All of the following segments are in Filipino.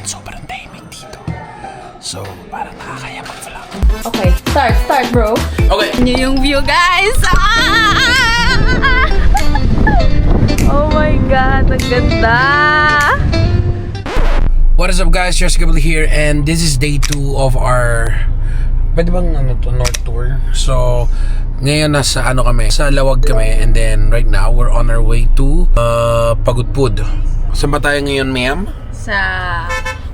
sobrang tahimik dito. So, parang nakakaya mag-vlog. Okay, start bro. Okay. Nyo yung view guys! Oh my god, ang ganda! What is up guys, Josh Gabel here and this is day 2 of our pwede bang North Tour. So ngayon nasa kami, sa Lawag kami, and then right now we're on our way to Pagudpud. Saan ba tayo ngayon, ma'am? Sa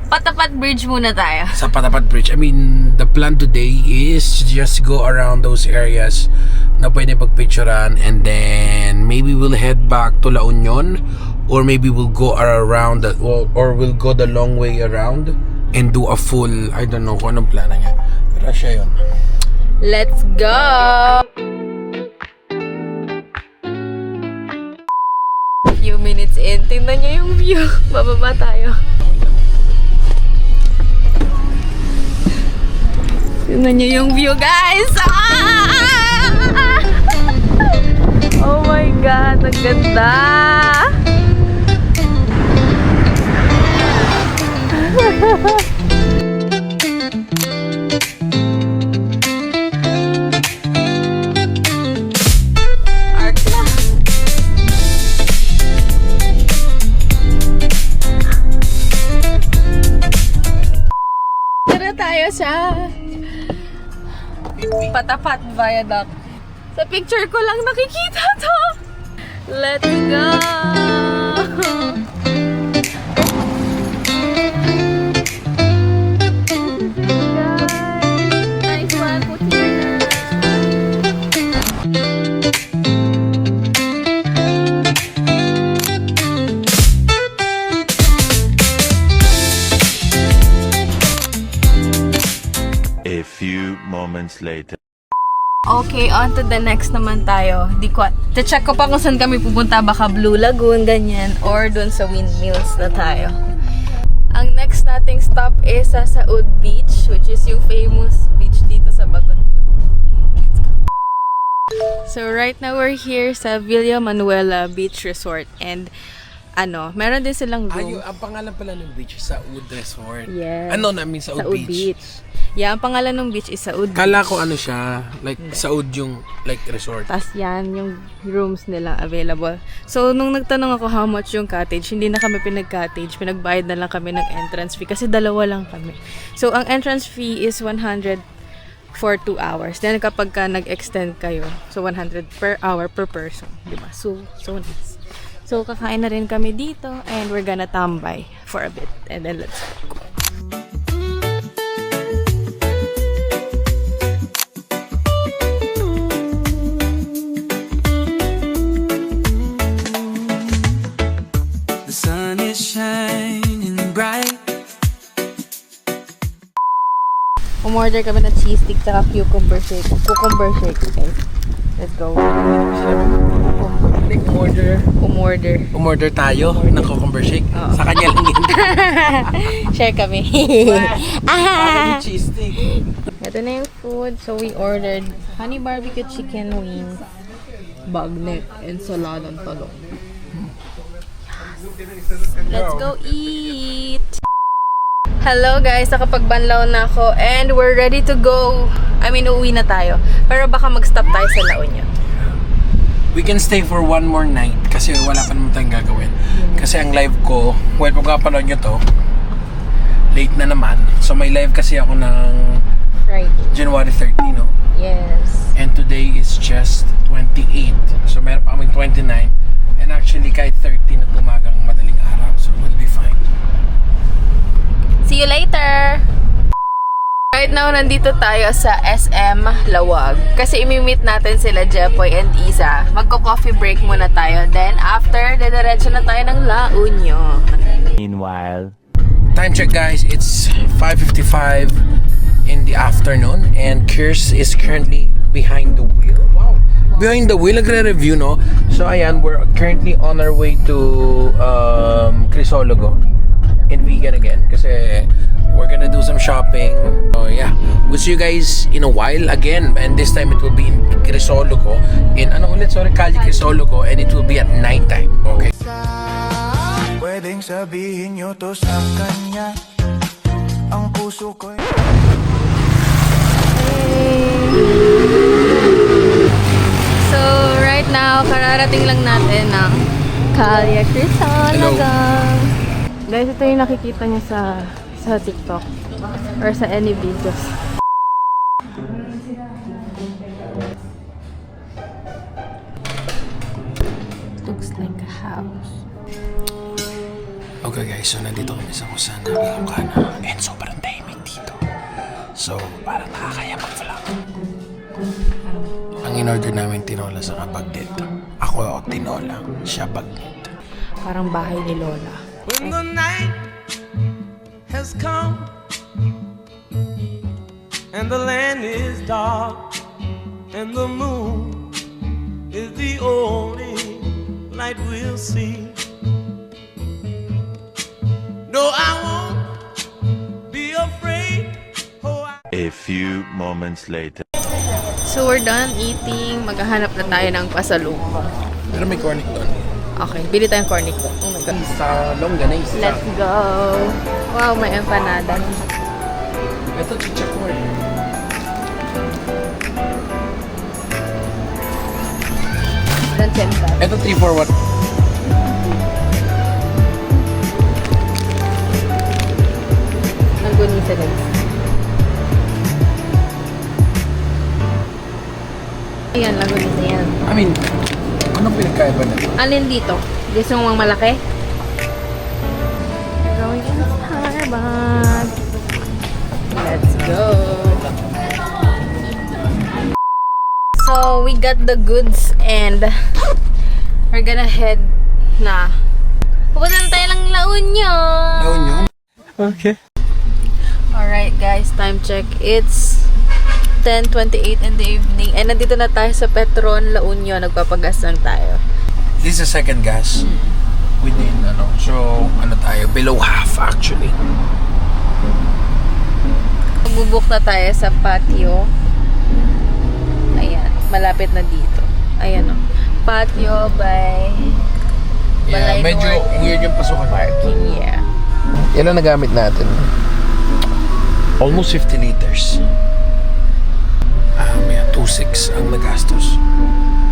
Patapat Bridge muna tayo. Sa Patapat Bridge. I mean, the plan today is just go around those areas na pwede pagpicturean, and then maybe we'll head back to La Union, or maybe we'll go around that, or we'll go the long way around and do a full, I don't know kung anong plano niya, pero siya yun. Let's go! Few minutes in, tingnan niyo yung view. Bababa tayo. Tingnan niyo yung view guys! Oh my god, ang ganda! Art na. Tara tayo sa Patapat Viaduct. Sa picture ko lang nakikita to. Let's go! Nice one, Putina. A few moments later. Okay, on to the next naman tayo. Check ko pa kung saan kami pupunta. Baka Blue Lagoon, ganyan. Or dun sa windmills na tayo. Ang next nating stop is sa Saud Beach, which is yung famous beach dito sa Pagudpud. Let's go! So right now we're here sa Villa Manuela Beach Resort. And meron din silang room. Ang pangalan pala ng beach is Saud Resort. Yes. Saud Saud Beach. Yeah, ang pangalan ng beach is Saud Beach. Kala ko siya, like Saud yung like resort. Tapos yan, yung rooms nila available. So, nung nagtanong ako how much yung cottage, hindi na kami pinag-cottage. Pinagbayad na lang kami ng entrance fee kasi dalawa lang kami. So, ang entrance fee is 100 for 2 hours. Then, kapag ka nag-extend kayo, so 100 per hour per person. Diba? So nice. So, kakain na rin kami dito and we're gonna tambay for a bit. And then, let's go. Shining bright. Umorder kami ng cheese stick tsaka cucumber shake. Cucumber shake, guys. Let's go. Umorder tayo ng cucumber shake. Sa kanya lang yun. Share kami. Cheese stick. Ito na yung food. So, we ordered honey barbecue chicken wings, bagnet, and saladang talong. Let's go eat! Hello guys, nakapagbanlaw na ako and we're ready to go. Uuwi na tayo. Pero baka mag-stop tayo sa La Union. We can stay for one more night kasi wala pa naman tayong gagawin. Kasi ang live ko, pag kapanood nyo to, late na naman. So may live kasi ako ng Right. January 30, no? Yes. And today is just 28. So meron pa kaming 29. And actually kahit 30 ng umagang madaling araw. So we'll be fine. See you later! Right now, nandito tayo sa SM Lawag. Kasi imi-meet natin sila Jepoy and Isa. Magko-coffee break muna tayo. Then after, dediretso na tayo ng La Union. Meanwhile, Time check guys, it's 5:55 in the afternoon. And Kirs is currently behind the wheel. Wow! Behind the wheel, nagre-review, no? So ayan, we're currently on our way to Crisologo in Vegan again kasi we're gonna do some shopping. So yeah, we'll see you guys in a while again, and this time it will be in Crisologo Calle Crisologo, and it will be at night time. Okay. Pwedeng sabihin nyo to sa kanya, So, right now, kararating lang natin ng Calle Crisologon. Guys, ito yung nakikita niyo sa TikTok or sa any videos. Looks like a house. Okay guys, so nandito kami sa Kusan, Ilocana. And sobrang tahimik dito. So, parang nakakaya mag-vlog. Ang in-order namin tinola sa bagnet. Ako tinola, siya bagnet. Parang bahay ni Lola. When the night has come and the land is dark and the moon is the only light we'll see. No, I won't be afraid. Oh, A few moments later. So, we're done eating. Maghahanap na tayo ng pasalubong. Pero may cornic doon. Okay, bili tayong cornic ko. Oh my God. Sa longganisa. Let's go! Wow, may empanada. Ito, chichacorn. Dan senta. Ito, 3 for what? Nanggunisa guys. Ayan, lagunisa yan. I mean, anong pinagkaiba na ito? Alin dito? Gusto mong malaki? Going in Starbucks. Let's go. So, we got the goods and we're gonna head na. Pupunta tayo lang La Union. La Union? Okay. Alright guys, time check. It's 10:28 in the evening. And nandito na tayo sa Petron, La Union. Nagpapagas lang tayo. This is a second gas. Within, so, tayo, below half actually. Magbubuk na tayo sa patio. Ayan, malapit na dito. Ayan o. Patio by Yeah, Balay medyo Norte. weird yung pasukan. Parking, yeah. Yan ang nagamit natin. Almost 50 liters. Yeah, 2.6 ang nagastos.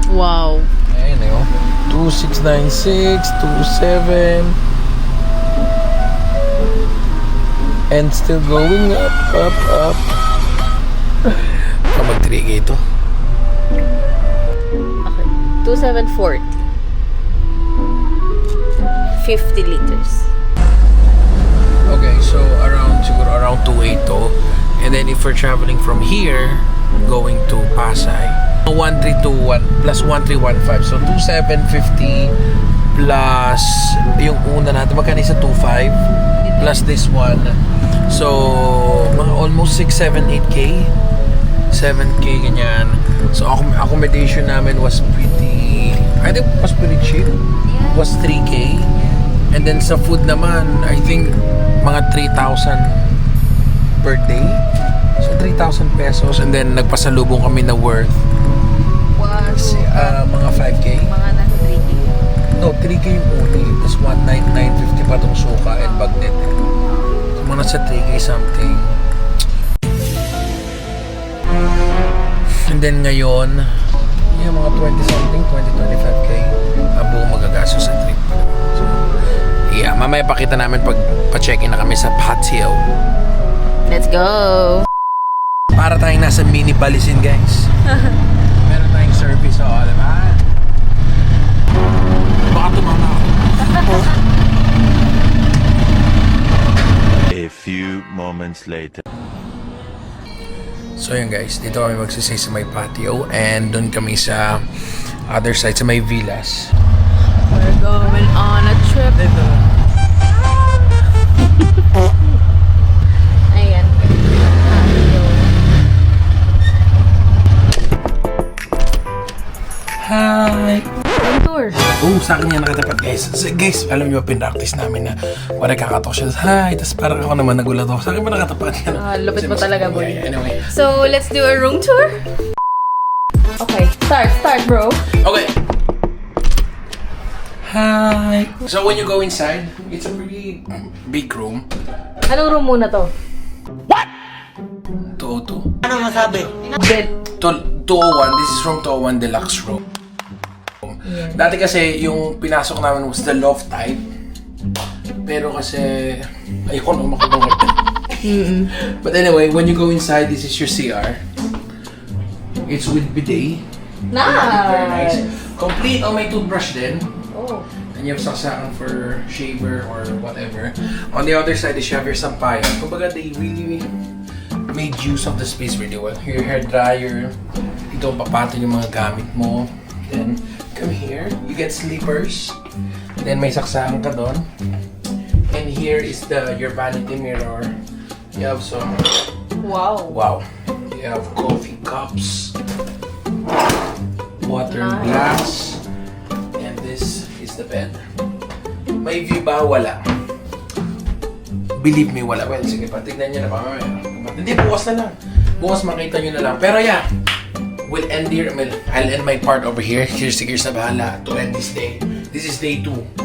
Wow. Ayun na yun. 2.696, 2.7. And still going up, up, up. Mag 3K ito. Okay. 2,740. 50 liters. Okay, so siguro around 2.8 to. And then if we're traveling from here, going to Pasay, 1,321 plus 1,315. So 2,750 plus yung una natin. Magkano sa 2,500 plus this one. So mga almost 6, 7, 8K. 7K ganyan. So accommodation namin was pretty, I think was pretty cheap. Was 3K. And then sa food naman, I think mga 3,000 per day. So 3,000 pesos. And then nagpasalubong kami na worth mga 5K. Mga nasa 3K. No, 3K yung uli. Tapos 1,950 pa itong suka and bagnet. So mga nasa 3K something. And then ngayon, yung mga 20 something, 20-25K ang buong magagastos sa trip. So, yeah, mamaya pakita namin pag pa-check-in na kami sa patio. Let's go! Para tayong nasa mini Balisin, guys. Meron tayong service, diba? Baka tumama ako. A few moments later. So yun guys, dito kami magsisay sa may patio and doon kami sa other side, sa may villas. We're going on a trip. Ayan. Hi! Room tour. Oh, sa akin yan nakatapat guys. So, guys, alam nyo ba, pinractice namin na wala kakatok siya. Hi! Tapos parang ako naman nagulat ako. Sa akin ba nakatapat yan? Lupit mo talaga, boy. Yeah, anyway. So, let's do a room tour? Okay, start bro. Okay. Hi! So when you go inside, it's a pretty big room. Anong room muna to? What? Ano masabi? Bed. 201, this is from 201 Deluxe Room. Dati kasi yung pinasok namin was the loft type. Pero kasi ayoko nang makibang. But anyway, when you go inside, this is your CR. It's with bidet. Very nice. Complete on my toothbrush din. Oh. And you have saksakan for shaver or whatever. On the other side is you have your sampayan. Kumbaga, they really made use of the space really well. Your hair dryer. Ito, papatong yung mga gamit mo. Then, come here. You get slippers. Then, may saksakan ka doon. And here is your vanity mirror. You have some... Wow. You have coffee cups. Water glass. And this is the bed. May view ba? Wala. Believe me, wala. Well, sige pa. Tignan nyo na pa. Hindi, bukas na lang. Bukas makita nyo na lang. Pero yeah, we'll end here. I'll end my part over here. Here's na bahala to end this day. This is day 2.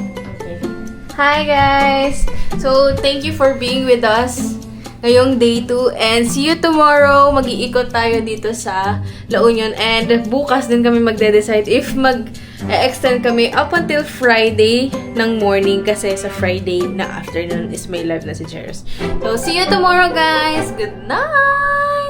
Hi guys! So, thank you for being with us ngayong day 2 and see you tomorrow. Mag-iikot tayo dito sa La Union and bukas din kami magde-decide if mag-extend kami up until Friday ng morning kasi sa Friday na afternoon is may live na si Cheers. So, see you tomorrow guys! Good night!